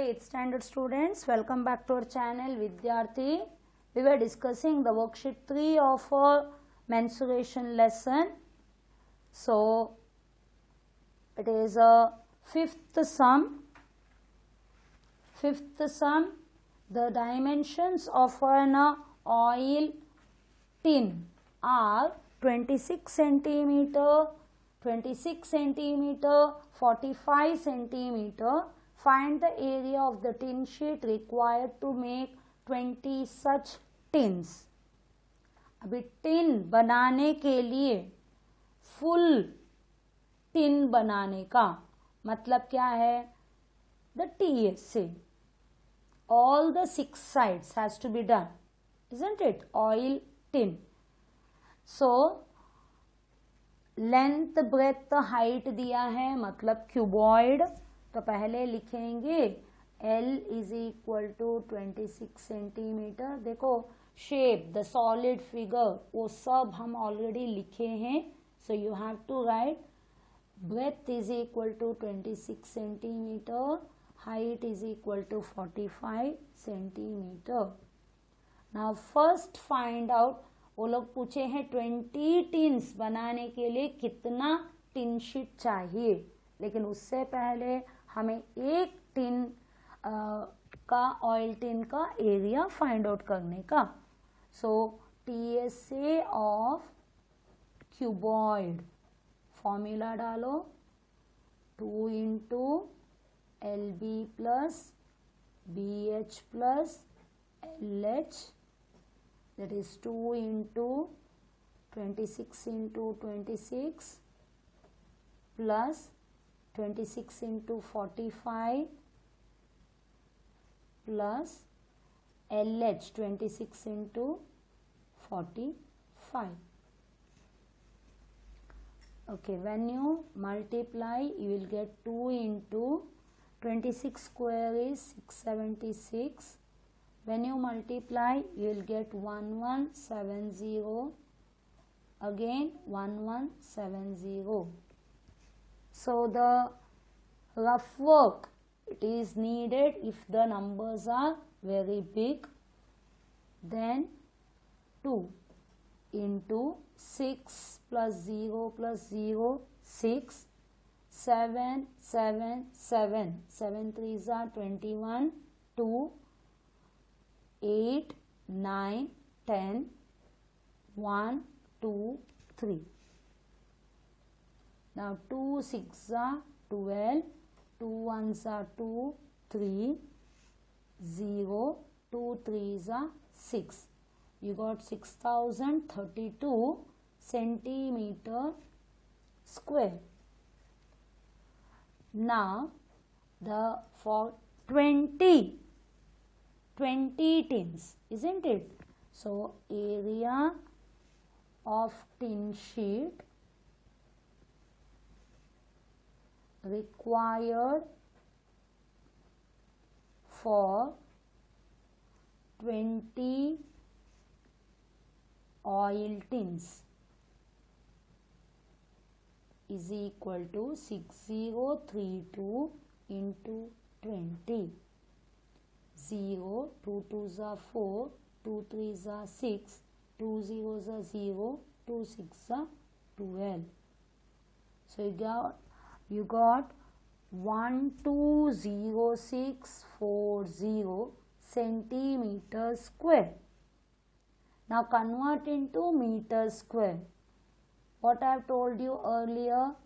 8th standard students, welcome back to our channel Vidyarthi. We were discussing the worksheet 3 of our mensuration lesson. So it is a fifth sum. The dimensions of an oil tin are 26 centimeter, 45 centimeter. Find the area of the tin sheet required to make 20 such tins. अभी tin बनाने के लिए, full tin बनाने का मतलब क्या है? The TSA, all the 6 sides has to be done, isn't it? Oil tin. So length breadth height दिया है मतलब क्यूबॉइड, तो पहले लिखेंगे L is equal to 26 centimetre. देखो शेप, द सॉलिड फिगर, वो सब हम ऑलरेडी लिखे हैं. So you have to write breadth is equal to 26 centimetre, height is equal to 45 centimetre. Now first find out, वो लोग पूछे हैं 20 टिन्स बनाने के लिए कितना टिन शीट चाहिए, लेकिन उससे पहले हमें एक टिन का, ऑयल टिन का एरिया फाइंड आउट करने का. सो TSA ऑफ क्यूबॉइड, फॉर्मूला डालो 2 into LB plus BH plus LH, that is 2 into 26 into 26 plus 26 into 45 plus LH 26 into 45. Okay, when you multiply you will get 2 into 26 square is 676. When you multiply you will get 1170, again 1170. So the rough work, it is needed if the numbers are very big. Then 2 into 6 plus 0 plus 0, 6, 7, 7, 7, 7 3s are 21, 2, 8, 9, 10, 1, 2, 3. Now 2 6 are 12, 2 1s are 2, 3, 0, 2 3s are 6. You got 6032 centimeter square. Now for 20 tins, isn't it? So area of tin sheet required for 20 oil tins is equal to 6032 into 20. 0, 2 2s are 4, 2 3s are 6, 2 0s are 0, 2 6s are 12. So you got 120640 centimeter square. Now convert into meter square. What I have told you earlier,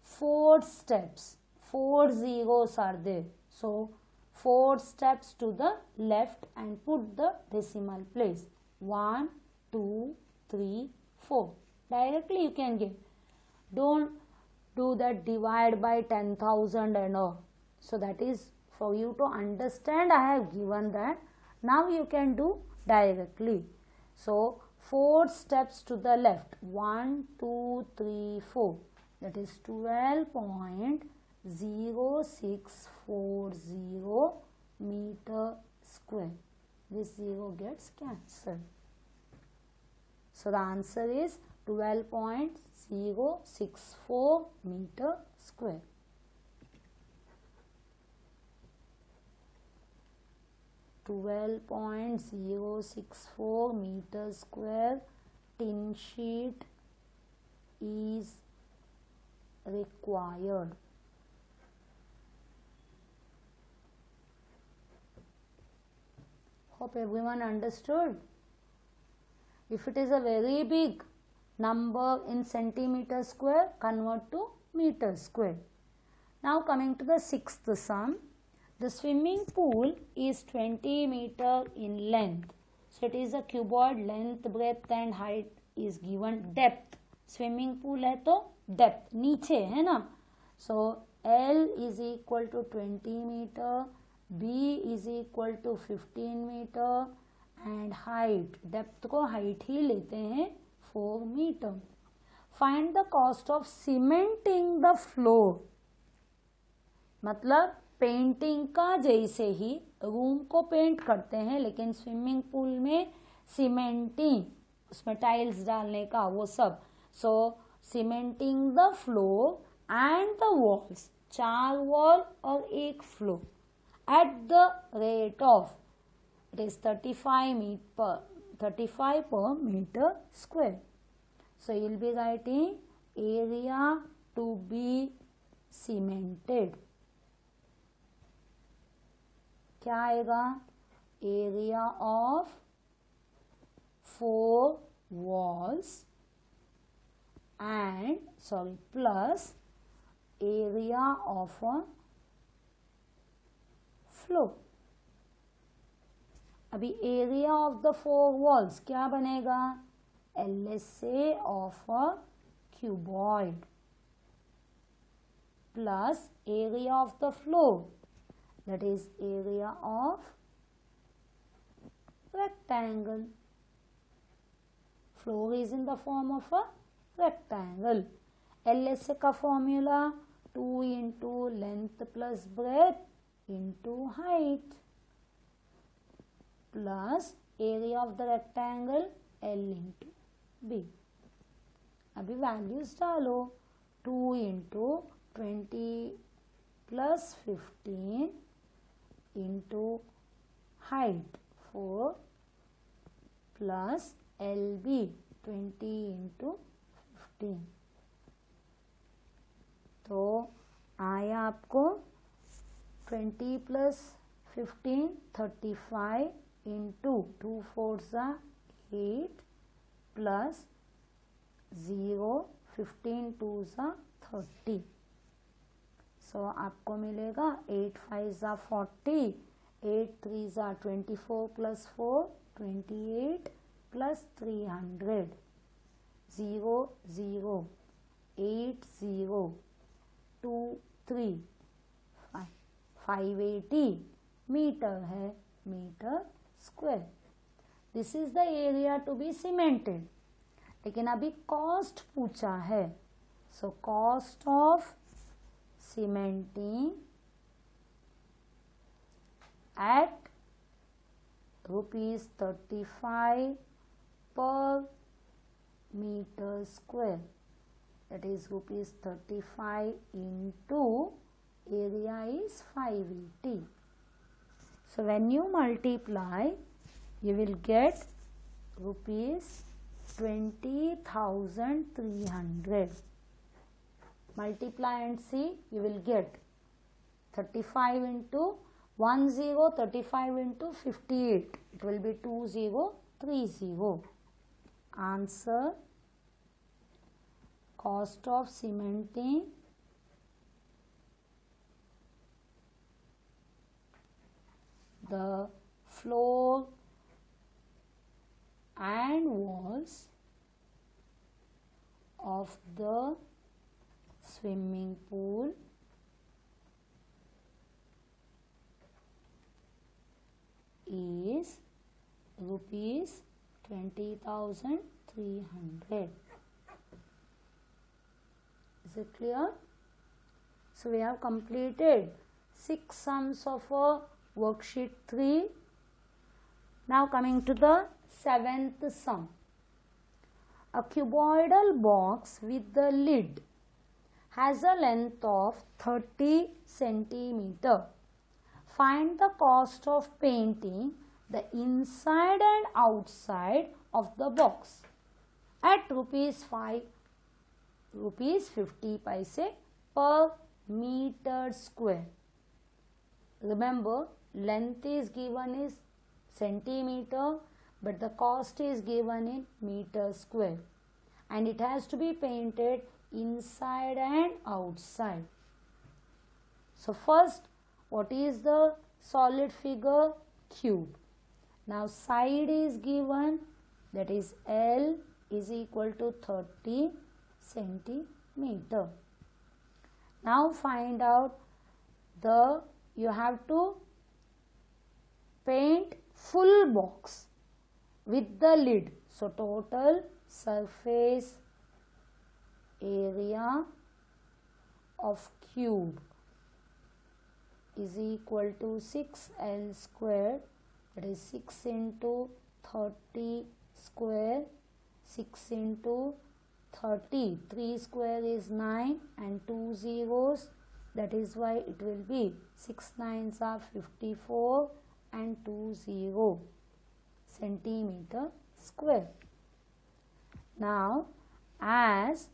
4 steps, 4 zeros are there. So 4 steps to the left and put the decimal place. 1, 2, 3, 4. Directly you can give. Don't do that divide by 10,000 and all. So that is for you to understand. I have given that. Now you can do directly. So 4 steps to the left. 1, 2, 3, 4. That is 12.0640 meter square. This 0 gets cancelled. So the answer is 12.064 meter square. 12.064 meter square tin sheet is required. Hope everyone understood. If it is a very big number in centimeter square, convert to meter square. Now coming to the sixth sum. The swimming pool is 20 meter in length. So it is a cuboid. Length, breadth and height is given. Depth. Swimming pool है तो depth नीचे है ना. So L is equal to 20 meter. B is equal to 15 meter. And height. Depth को height ही लेते हैं 4 meter. Find the cost of cementing the floor. मतलब painting का जैसे ही रूम को पेंट करते हैं, लेकिन स्विमिंग पूल में सीमेंटिंग, उसमें टाइल्स डालने का वो सब. So cementing the floor and the walls, 4 wall और 1 floor, at the rate of it is 35 per meter square. So you will be writing area to be cemented. क्या आएगा? Area of 4 walls and plus area of a floor. अभी area of the 4 walls क्या बनेगा? LSA of a cuboid plus area of the floor, that is area of rectangle. Floor is in the form of a rectangle. LSA का formula 2 into length plus breadth into height plus area of the rectangle L into B. अभी values डालो. 2 into 20 plus 15 into height 4 plus LB 20 into 15. तो आया आपको 20 plus 15 35 into 2 4s are 8 plus 0 15 2s are 30. So आपको मिलेगा 8 5s are 40, 8 3s are 24 plus 4 28 plus 300, 0 0 8 0 2 3 5 580 metre है, metre square. This is the area to be cemented. लेकिन अभी cost पूछा है. So cost of cementing at ₹35 per meter square, that is ₹35 into area is 580. So when you multiply, you will get ₹20,300. Multiply and see, you will get 35 into 10, 35 into 58. It will be 2030. Answer: cost of cementing the floor and walls of the swimming pool is ₹20,300. Is it clear? So we have completed 6 sums of worksheet 3. Now coming to the 7th sum. A cuboidal box with the lid has a length of 30 centimeter. find the cost of painting the inside and outside of the box at rupees 5, rupees 50 paise per meter square. Remember, length is given is centimeter, but the cost is given in meter square, and it has to be painted inside and outside. So first, what is the solid figure? Cube. Now side is given, that is L is equal to 30 centimeter. Now find out you have to paint full box with the lid. So total surface area of cube is equal to 6L square, that is 6 into 30 square, 6 into 30, 3 square is 9 and 2 zeros, that is why it will be 6 9s are 54 and 20 centimeter square. Now as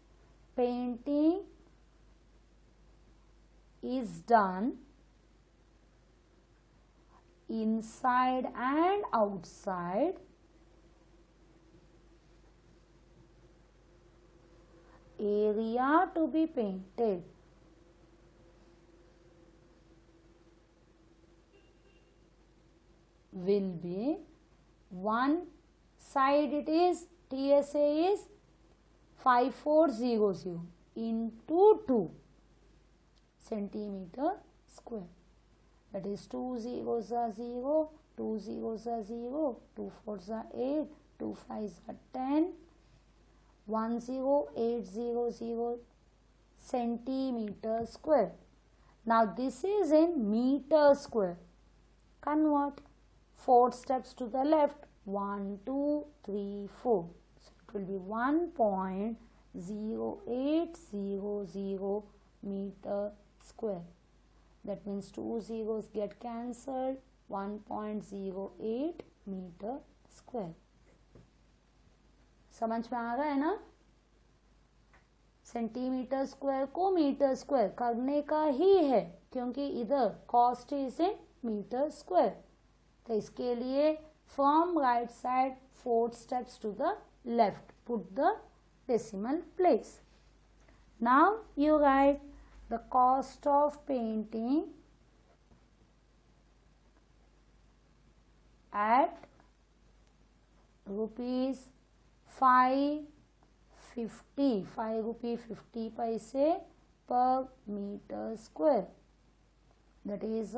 painting is done inside and outside, area to be painted will be one side, it is TSA is 5400 into 2 centimeter square, that is 2 zeros are 0, 2 zeros are 0, 2 fours are 8, 2 fives are 10, 10800 centimeter square. Now this is in meter square. Convert 4 steps to the left, 1 2 3 4. So it will be 1.0800 meter square. That means 2 zeros get cancelled, 1.08 meter square. समझ में आ रहा है ना? Centimetre square को metre square करने का ही है, क्योंकि इधर cost is in metre square. तो इसके लिए from right side 4 steps to the left, put the decimal place. Now you write the cost of painting at rupees 550, 5 rupee 50 paise per meter square. That is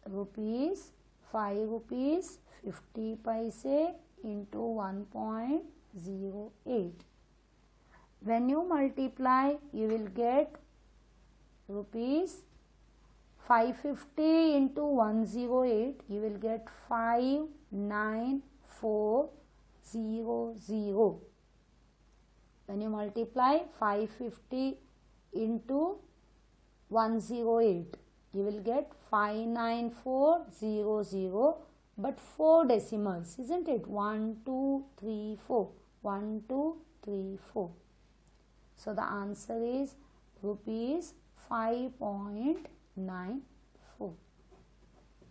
rupees 5 rupees 50 paise into 1.08. When you multiply, you will get rupees 550 into 108, you will get 59400. When you multiply 550 into 108, you will get 59400, but 4 decimals, isn't it? 1 2 3 4, 1 2 3 4. So the answer is rupees 5.94,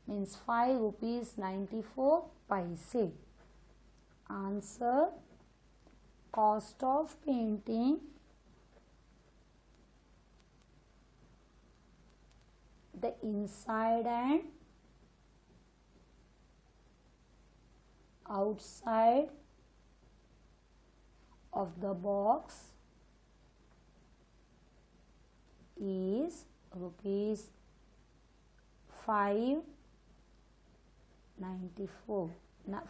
means 5 rupees 94 paise. Answer: cost of painting the inside and outside of the box is rupees 5.94,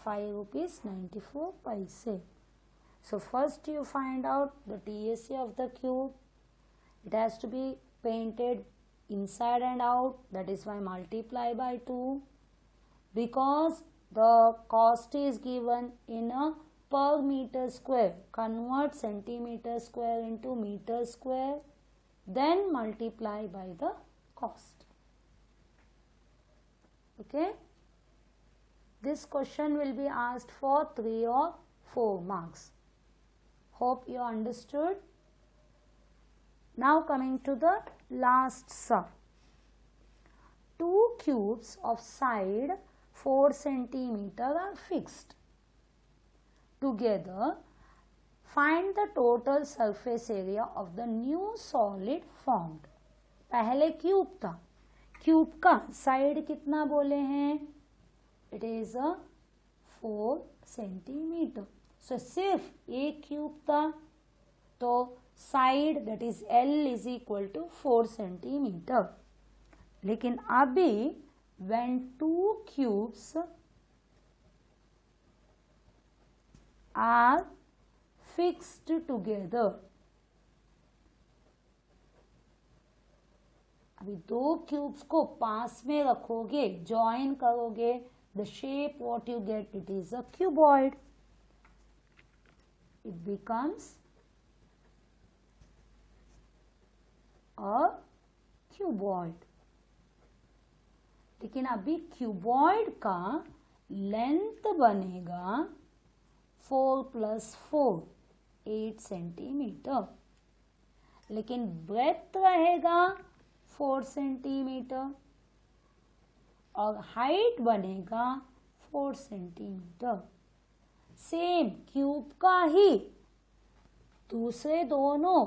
5 rupees 94 paise. So first you find out the TSA of the cube. It has to be painted inside and out, that is why multiply by 2. Because the cost is given in a per meter square, convert centimeter square into meter square, then multiply by the cost. Okay, this question will be asked for 3 or 4 marks. Hope you understood. Now coming to the last sum. 2 cubes of side 4 cm are fixed. Together, find the total surface area of the new solid formed. पहले cube था, cube का side कितना बोले हैं? It is 4 centimetre. सो सिर्फ एक cube था, तो side that is L is equal to 4 centimetre. लेकिन अभी when 2 cubes are fixed together, अभी 2 क्यूब्स को पास में रखोगे, ज्वाइन करोगे, the shape what you get, it is a cuboid. It becomes a cuboid. लेकिन अभी क्यूबॉइड का लेंथ बनेगा 4 + 4 8 सेंटीमीटर, लेकिन ब्रेथ रहेगा 4 सेंटीमीटर और हाइट बनेगा 4 सेंटीमीटर. सेम क्यूब का ही दूसरे दोनों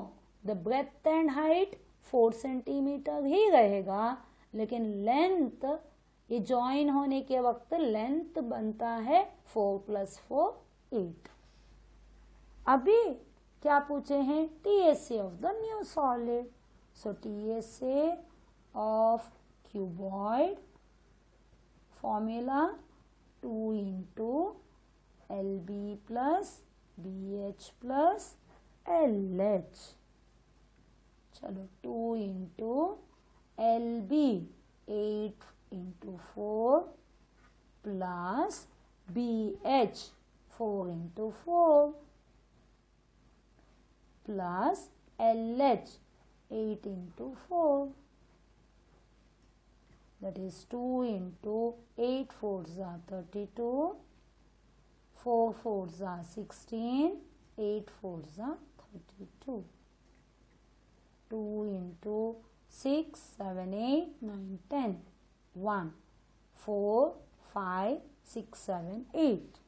the breadth and height 4 centimetre ही रहेगा, लेकिन लेंथ ये ज्वाइन होने के वक्त लेंथ बनता है 4 + 4 8. अभी क्या पूछे हैं? TSA of the new solid. So TSA of cuboid formula 2 × LB + BH + LH. चलो 2 × LB 8 × 4 plus BH 4 × 4 plus LH 8 × 4, that is 2 × 8 4s are 32, 4 4s are 16, 8 4s are 32. 2 × 6 7 8 9 10, 1 4 5 6 7 8.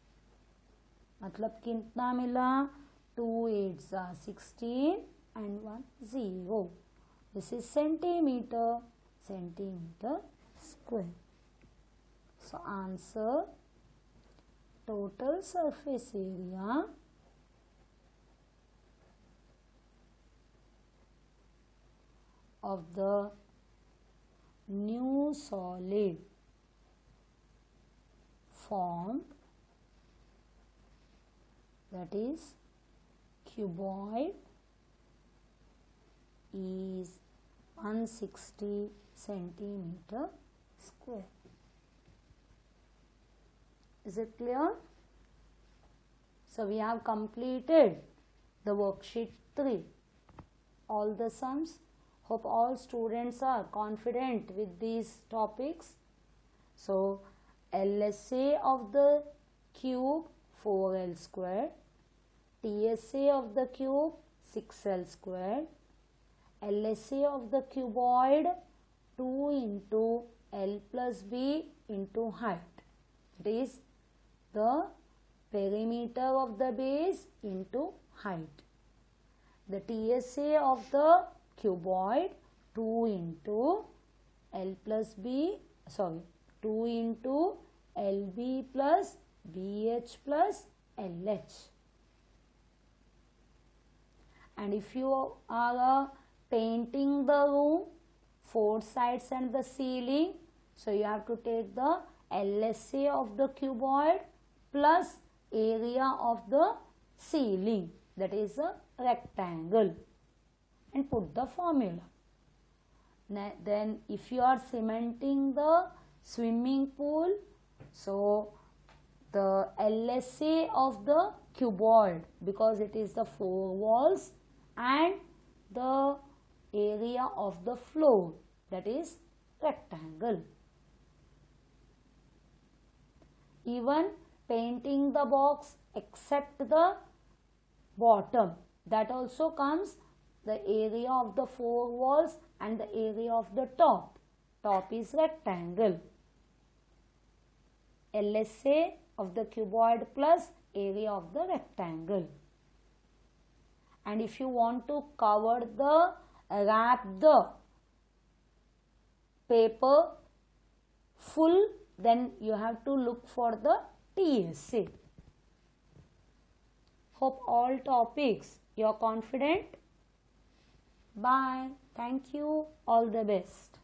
मतलब कितना मिला? 2 8s are 16 and 1 0. This is centimeter square. So answer, total surface area of the new solid formed, that is cuboid, is 160 centimeter square. Is it clear? So we have completed the worksheet 3, all the sums. Hope all students are confident with these topics. So LSA of the cube 4L squared, TSA of the cube 6L squared, LSA of the cuboid 2 × L plus B into height. It is the perimeter of the base into height. The TSA of the cuboid 2 × L plus B, 2 × LB plus BH plus LH. And if you are painting the room, 4 sides and the ceiling, so you have to take the LSA of the cuboid plus area of the ceiling, that is a rectangle, and put the formula. Then if you are cementing the swimming pool, so the LSA of the cuboid, because it is the 4 walls, and the area of the floor, that is rectangle. even painting the box except the bottom, that also comes the area of the four walls and the area of the top. Top is rectangle. LSA of the cuboid plus area of the rectangle. And if you want to wrap the paper full, then you have to look for the TSA. Hope all topics you are confident. Bye. Thank you. All the best.